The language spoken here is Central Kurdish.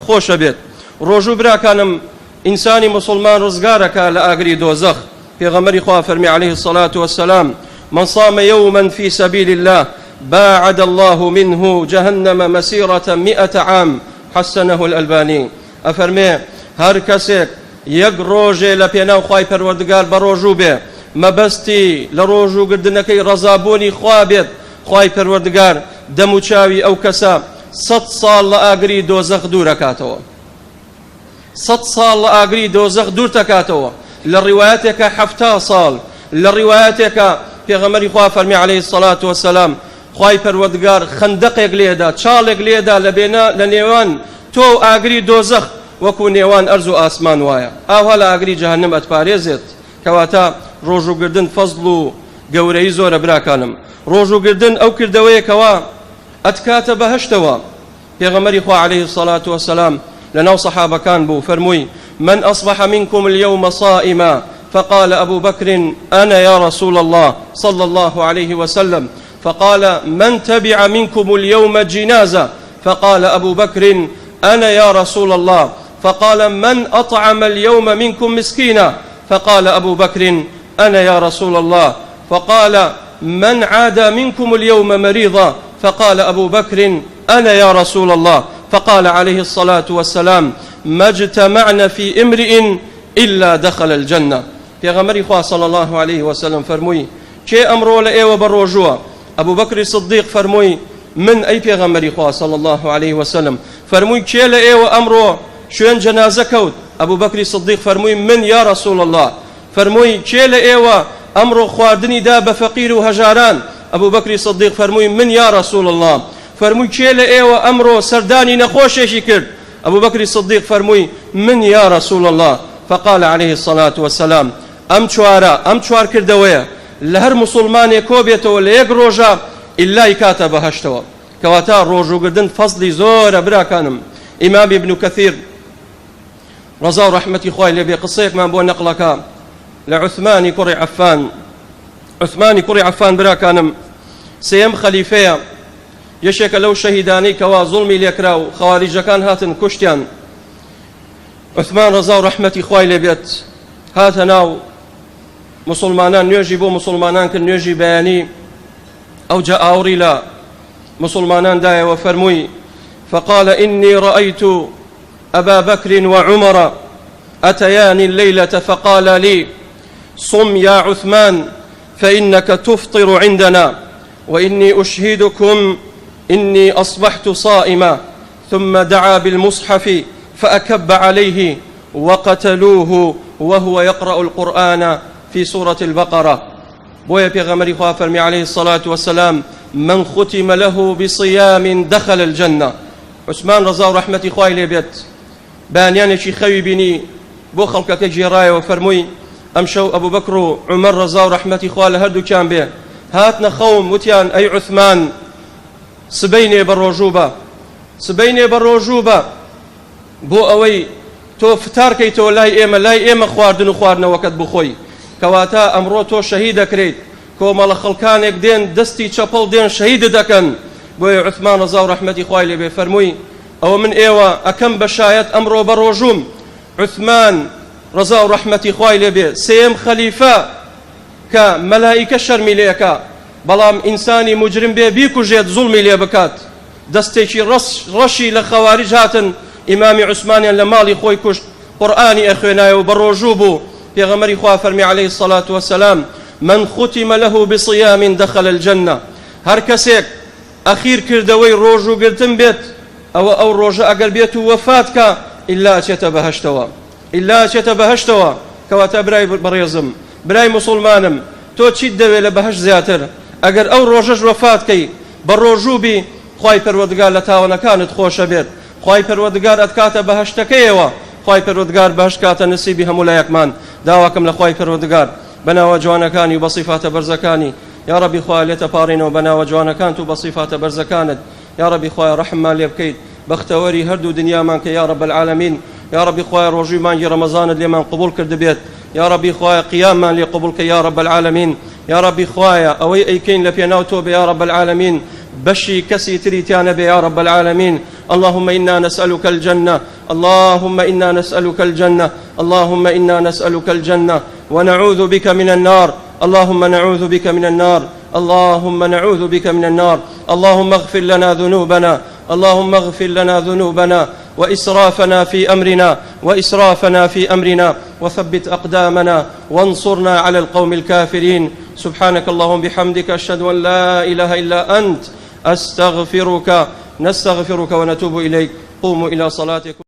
خۆشە بێت. ڕۆژوو براکانم ئینسانی مسلمان ڕزگارەکە لە ئاگری دۆزەخ. پێغەمبەری خوا فەرمی عليه الصلاة والسلام: من صام يوما في سبيل الله باعد الله منه جهنم مسيرة 100 عام. حسنه الألباني. ئەفەرمێ هەر کەسێک یەک ڕۆژێ لە پێناو خوای پەروەردگار بە ڕۆژوو بێ، مەبەستی لە ڕۆژووگردنەکەی ڕەزابوونی خوا بێت، خوای پەروەردگار دەم و چاوی ئەو کەسە 100 ساڵ لە ئاگری دۆزەخ دوورەکاتەوە. 100 ساڵ لە ئاگری دۆزەخ دوور دەکاتەوە. لە ڕیوایەتێکە 70 ساڵ، لە ڕیوایەتێکە پێغەمبەری خوا فەرمی عليه الصلاة والسلام خوای پەروەردگار خەندەقێک لێدا، چاڵێک لێدا لە نێوان تۆ ئاگری دۆزەخ وەکو نێوان ئەرز و ئاسمان وایە. ئاوا لە ئاگری جەهەنەم ئەتپارێزێت. کەواتە ڕۆژوگردن فەزڵ و گەورەی زۆرە براکانم. ڕۆژوگردن ئەو کردەوەیەکەوە ئەتکاتە بەهەشتەوە. پێغەمبەری خوا عليه الصلاة والسلام لەناو سەحابەکان بوو، فەرمووی: من أصبح منكم اليوم صائما فقال أبو بكر أنا يا رسول الله صلى الله عليه وسلم، فقال: من تبع منكم اليوم جنازة، فقال أبو بكر أنا يا رسول الله، فقال: من أطعم اليوم منكم مسكينا، فقال أبو بكر أنا يا رسول الله، فقال: من عاد منكم اليوم مريضا، فقال أبو بكر أنا يا رسول الله، فقال عليه الصلاة والسلام: ما اجتمعنا في امرئ إلا دخل الجنة. پێغەمبەری خوا صلى الله عليه وسلم فەرمووی: کێ ئەمڕۆ لە ئێوە بەڕۆژووە؟ ئەبوو بەکری صدیق فەرمووی: من ئەی پێغەمبەری خوا صلى الله عليه وسلم. فەرمووی: کێ لە ئێوە ئەمڕۆ شوێن جەنازە کەوت؟ ئەبوو بەکری صدیق فەرمووی: من یا رسول الله. فەرمووی: کێ لە ئێوە ئەمڕۆ خواردنی دا بە فەقیر و هەژاران؟ ئەبوو بەکری صدیق فەرمووی: من یا رسول الله. فەرمووی: کێ لە ئێوە ئەمڕۆ سەردانی نەخۆشێکی کرد؟ ئەبوو بەکری صدیق فەرمووی: من یا رسول الله. فقال عليه الصلاة والسلام: ئەم چوار کردەوەیە لە هەر مسلمانێک کۆ بێتەوە لە یەک ڕۆژە ئیلای کاتە بەهەشتەوە. کەواتە ڕۆژوگردن فەزلی زۆرە براکانم. ئیمام ابن کەثیر ڕەزا و ڕەحمەتی خوای لێبێ قسەیەکمان بۆ نەقڵەکە لە عوثمانی کوڕی عەفان. عوثمانی کوڕی عەفان براکانم سێیەم خەلیفەیە، یەشێکە لەو شەهیدانەی کەوا زوڵمی لێکرا و خەواریجەکان هاتن کوشتیان. عوثمان ڕەزا و ڕەحمەتی خوای لێبێت هاتە ناو مسلمانان، نوێژی بۆ مسلمانان کرد، نوێژی بەیانی. ئەوجا ئاوڕی لە مسلمانان دایەوە فەرمووی: فقال إني رأيت أبا بكر وعمر أتياني الليلة فقال لي: صم يا عثمان فإنك تفطر عندنا، وإني أشهدكم إني أصبحت صائما. ثم دعا بالمصحف فأكب عليه وقتلوه وهو يقرأ القرآن في سورة البقرة. بويا بيغمري خوا فرمي عليه الصلاة والسلام: من ختم له بصيام دخل الجنة. عثمان رضا ورحمة خوای لێبێت بانیانێکی خەوی بینی بۆ خەڵکەکە گێڕایەوە وفەرمووی: ئەمشەو ئەبوو بەکر و عومەر ڕەزا و ڕەحمەتی خوا لە هەردووکیان بێ هاتنە خەوم، وتیان: ئەی عوثمان، سبەینێ بە ڕۆژوو بە، سبەینێ بە ڕۆژوو بە بۆ ئەوەی تۆ فتارکەیتەوە لای ئێمە خواردن و خواردنەوەکەت بخۆی. کەواتە ئەمڕۆ تۆ شەهید دەکرێت، کۆمەڵە خەڵکانێک دێن دەستی چەپەڵ دێن شەهیدت دەکەن. بۆیە عوثمان ڕەزا و ڕەحمەتی خوای لێبێ فەرمووی: ئەوە من ئێوە ئەکەم بە شایەت ئەمڕۆ بە ڕۆژوم. عوثمان ڕەزا و ڕەحمەتی خوای لێبێ سێم خەلیفە کە مەلائیکە شەرمی لێەکە، بەڵام ئینسانی مجرم بێ بیکوژێت زوڵمی لێ بکات. دەستێکی ڕەشی لە خەواریج هاتن ئیمامی عوسمانیان لە ماڵی خۆی کوشت، قورئانی ئەخوێنایەوە بە ڕۆژوو بوو. پێغەمبەری خوا فەرمی عليه الصلاة والسلام: من ختم له بصيام دخل الجنة. هەر کەسێک ئەخیر کردەوەی ڕۆژوگرتن بێت، ئەو ڕۆژە ئەگەر بێت و وەفاتکە ئیلا ئەچێتە بەهەشتەوە، ئیلا ئەچێتە بەهەشتەوە. کەواتە برای بەڕێزم، برای مسلمانم، تۆ چیت دەوێت لە بەهەشت زیاتر؟ ئەگەر ئەو ڕۆژەش وەفاتکەی بە ڕۆژووبی، خوای پەروەردگار لە تاوانەکانت خۆشە بێت، خوای پەروەردگار ئەتکاتە بەهەشتەکەیەوە، خوای پەروەردگار بەهەشت کاتە نسیبی هەموو لایەکمان. داواکەم لە خوای پەروەردگار بەناوە جوانەکانی و بە صیفاتە بەرزەکانی، یا ربی خوای لێتە پاڕێنەوە بەناوە جوانەکانت و بە صیفاتە بەرزەکانت. یا ربی خوای ڕەحممان لێ بکەیت، بەختەوەری هەردوو دنیامان کە یا رب العالمین. یا ربی خوای ڕۆژووی مانگی ڕەمەزانت لێمان قبول کرد بێت. یا ربی خوای قیاممان لێ قبول کە یا رب العالمین. یا ربی خوای ئەوەی ئەیکەین لە پێناو تۆ بە یا رب العالمین بشي كسي تريتيان بي يا رب العالمين. اللهم إنا نسألك الجنة، اللهم إنا نسألك الجنة، اللهم إنا نسألك الجنة ونعوذ بك من النار، اللهم نعوذ بك من النار، اللهم نعوذ بك من النار. اللهم اغفر لنا ذنوبنا، اللهم اغفر لنا ذنوبنا وإسرافنا في أمرنا وثبت أقدامنا وانصرنا على القوم الكافرين. سبحانك اللهم بحمدك أشهد أن لا إله إلا أنت، نستغفرك ونتوب إليك. قوموا إلى صلاتكم.